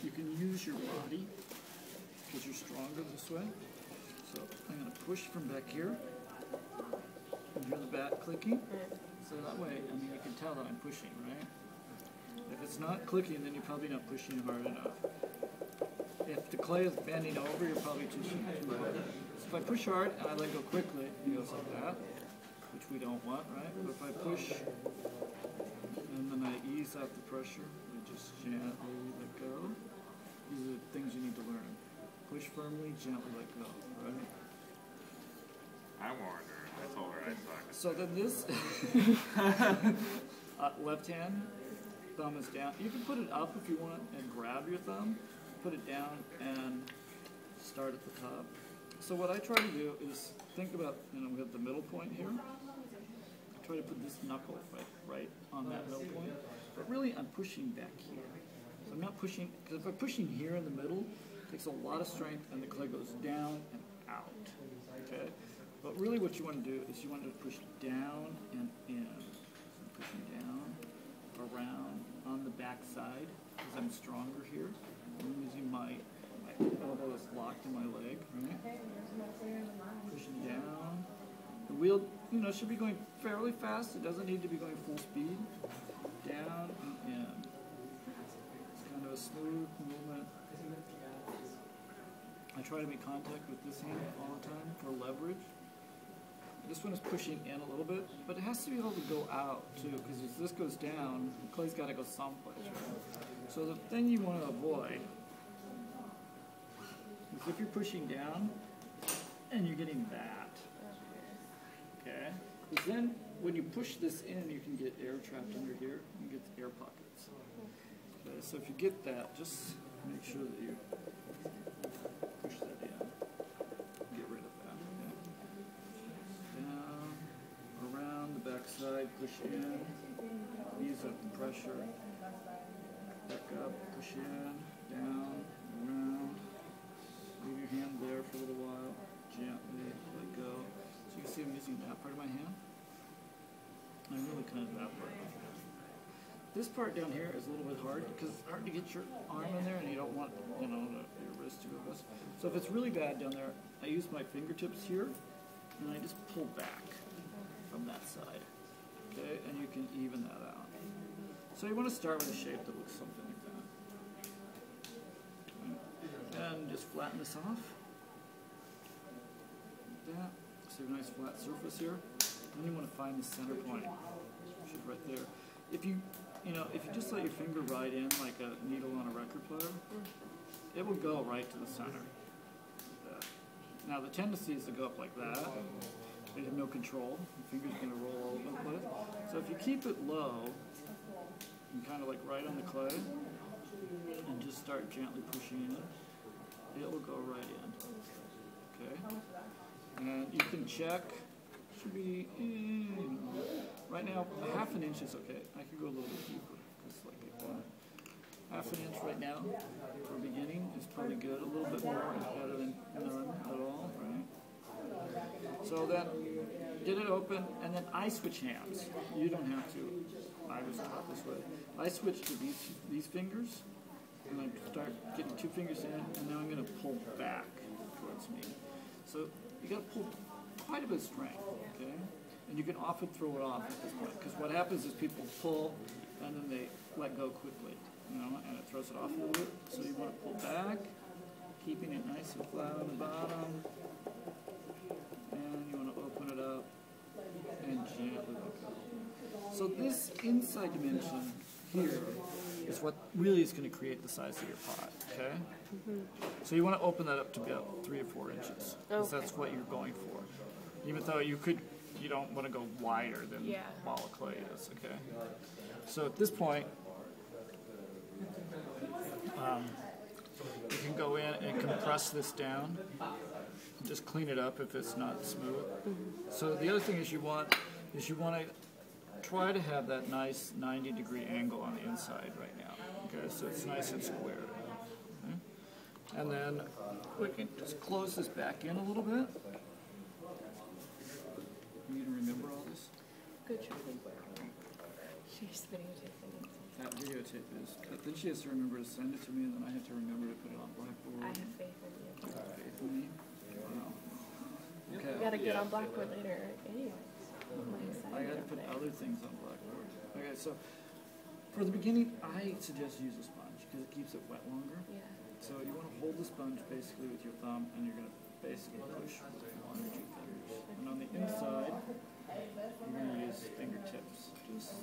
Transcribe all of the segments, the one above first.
you can use your body because you're stronger this way. So I'm going to push from back here. You hear the bat clicking? So that way, you can tell that I'm pushing, right? If it's not clicking, then you're probably not pushing hard enough. If the clay is bending over, you're probably pushing too hard. So if I push hard and I let go quickly, it goes like that, which we don't want, right? But if I push and then I ease out the pressure, I just gently let go. These are the things you need to learn. Push firmly, gently let go, right? I warned her. I told her I'd suck. So then this left hand, thumb is down. You can put it up if you want and grab your thumb. Put it down and start at the top. So what I try to do is think about, we have the middle point here. I try to put this knuckle right on that middle point. But really I'm pushing back here. So I'm not pushing, because if I'm pushing here in the middle, it takes a lot of strength and the clay goes down and out. Okay? But really what you want to do is you want to push down and in. So I'm pushing down, around, on the back side, because I'm stronger here. I'm using my elbow is locked in my leg, right? Pushing down. The wheel, should be going fairly fast. It doesn't need to be going full speed. Down and in. It's kind of a smooth movement. I try to make contact with this hand all the time for leverage. This one is pushing in a little bit, but it has to be able to go out too, because if this goes down, the clay's got to go someplace, right? So the thing you want to avoid is if you're pushing down and you're getting that, okay? Because then when you push this in, you can get air trapped under here, you get the air pockets. Okay, so if you get that, just make sure that you push that in. Get rid of that. Okay? Down, around the back side, push in, ease up the pressure. Back up, push in, down, around. Leave your hand there for a little while. Gently let go. So you can see I'm using that part of my hand. I'm really kind of that part. This part down here is a little bit hard because it's hard to get your arm in there and you don't want, your wrist to go bust. So if it's really bad down there, I use my fingertips here and I just pull back from that side. Okay, and you can even that out. So you want to start with a shape that looks something like that. And just flatten this off. Like that. So you have a nice flat surface here. Then you want to find the center point, which is right there. If you just let your finger ride in like a needle on a record player, it will go right to the center. Like that. Now the tendency is to go up like that. You have no control. Your finger's going to roll all over the place. So if you keep it low, and kind of like right on the clay, and just start gently pushing in, it will go right in. Okay? And you can check, should be, right now, a half an inch is okay. I could go a little bit deeper, just like half an inch right now, for beginning, is probably good. A little bit more is better than none at all, right? So then, get it open, and then I switch hands. You don't have to. I was taught this way. I switch to these fingers, and I start getting 2 fingers in, and now I'm going to pull back towards me. So you got to pull quite a bit of strength, okay? And you can often throw it off at this point, because what happens is people pull, and then they let go quickly, and it throws it off a little bit. So you want to pull back, keeping it nice and flat on the bottom, and you want to open it up and gently let go. So this inside dimension here is what really is going to create the size of your pot, okay? So you want to open that up to about 3 or 4 inches, because that's what you're going for. Even though you don't want to go wider than the ball of clay is, okay? So at this point, you can go in and compress this down. Just clean it up if it's not smooth. So the other thing is you want to try to have that nice 90-degree angle on the inside right now. Okay, so it's nice and square. Okay? And then we can just close this back in a little bit. You can remember all this? Good job. She's videotaping. that videotape is. But then she has to remember to send it to me, and then I have to remember to put it on Blackboard. I have faith in you. Faith in me. Wow. Okay. We gotta get on Blackboard later anyways. I'm excited I gotta over put there. other things on Blackboard. Okay, so for the beginning, I suggest use a sponge because it keeps it wet longer. Yeah. So you want to hold the sponge basically with your thumb, and you're going to basically push with one or two fingers. And on the inside, you're going to use fingertips. Just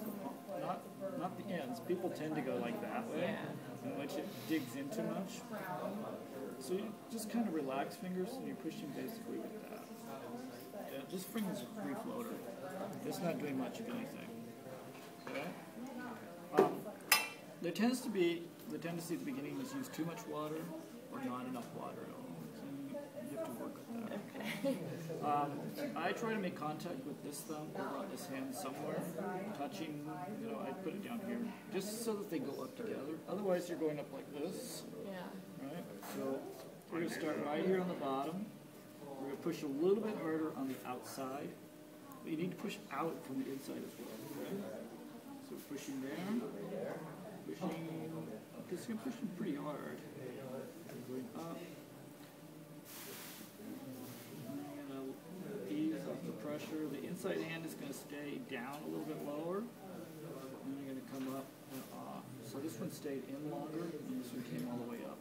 not the ends. People tend to go like that way, and once it digs in too much. So you just kind of relax fingers, and you're pushing basically with that. Yeah, this thing is a free floater. It's not doing much of anything. Okay? There tends to be the tendency at the beginning is use too much water or not enough water at all. So you have to work with that. Okay. I try to make contact with this thumb over on this hand somewhere, touching, I put it down here, just so that they go up together. Otherwise you're going up like this, Yeah. right? So we're going to start right here on the bottom. We're going to push a little bit harder on the outside. But you need to push out from the inside as well. Okay? So pushing down, pushing, because you're pushing pretty hard. Going up. I'm going to ease up the pressure. The inside hand is going to stay down a little bit lower. And then you're going to come up and off. So this one stayed in longer, and this one came all the way up.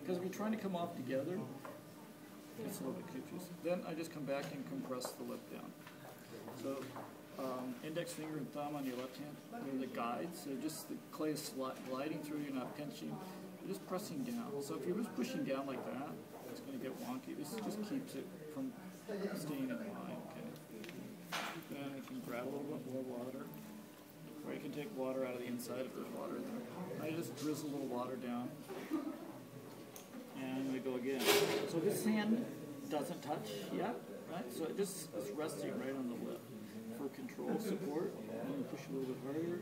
Because if you're trying to come off together, it's a little bit confusing. Then I just come back and compress the lip down. So index finger and thumb on your left hand are the guides. So just the clay is gliding through, you're not pinching. You're just pressing down. So if you're just pushing down like that, it's going to get wonky. This just keeps it from staying in line. Okay. Then you can grab a little bit more water. Or you can take water out of the inside if there's water there. I just drizzle a little water down. And we go again. So this hand doesn't touch yet, right? So it just is resting right on the lip. For control support, and you push a little bit harder.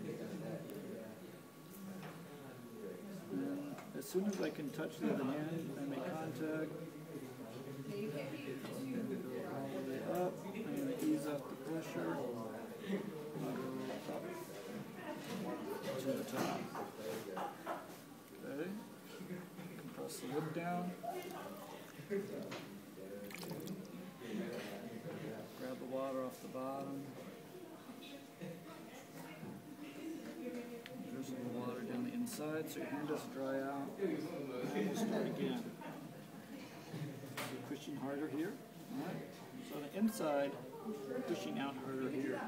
And as soon as I can touch the other hand, I make contact. I'm going to go all the way up. I'm going to ease up the pressure. I'll go up to the top. Okay. Compress the lip down. Grab the water off the bottom. There's a little water down the inside so your hand doesn't dry out. Start again. You're pushing harder here. Alright? So on the inside, pushing out harder here.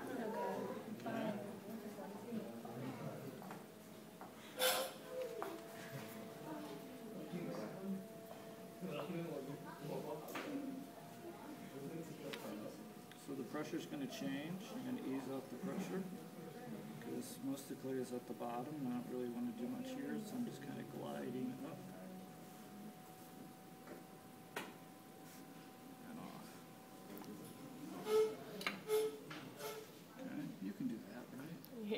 Okay? So the pressure's going to change. You're going to ease off the pressure because most of the clay is at the bottom. I don't really want to do much here, so I'm just kind of gliding it up and off. Okay, you can do that, right? Yeah.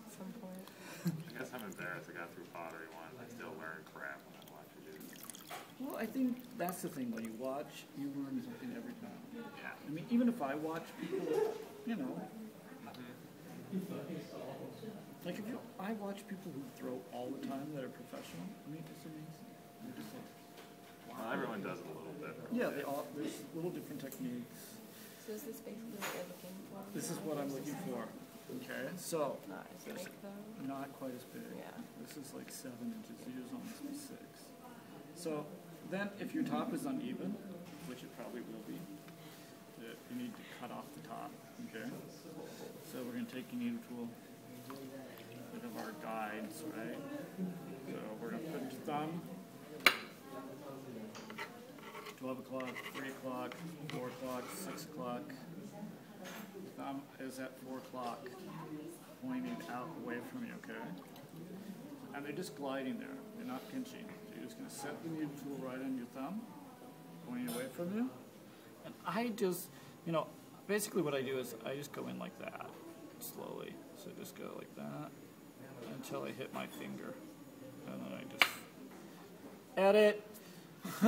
At some point. I guess I'm embarrassed I got through pottery once. I still learn crap when I watch you do this. Well, I think that's the thing. When you watch, you learn something every time. Yeah. I mean, even if I watch people, like I watch people who throw all the time that are professional. I mean, it's amazing. You're just like, Well, everyone does it a little bit. yeah, there's little different techniques. So is this basically what you're looking for? This is what I'm looking for. Okay, so Not as big though. not quite as big. Yeah. This is like 7 inches. Yours almost be 6. So then, if your top is uneven, which it probably will be, you need to cut off the top. Okay. So we're going to take your needle tool. Bit of our guides, right? So we're going to put your thumb. 12 o'clock, 3 o'clock, 4 o'clock, 6 o'clock. Thumb is at 4 o'clock, pointing out away from you, okay? And they're just gliding there. They're not pinching. So you're just going to set the needle tool right on your thumb, pointing away from you. And I just, basically what I do is I just go in like that, slowly. So just go like that until I hit my finger. And then I just edit.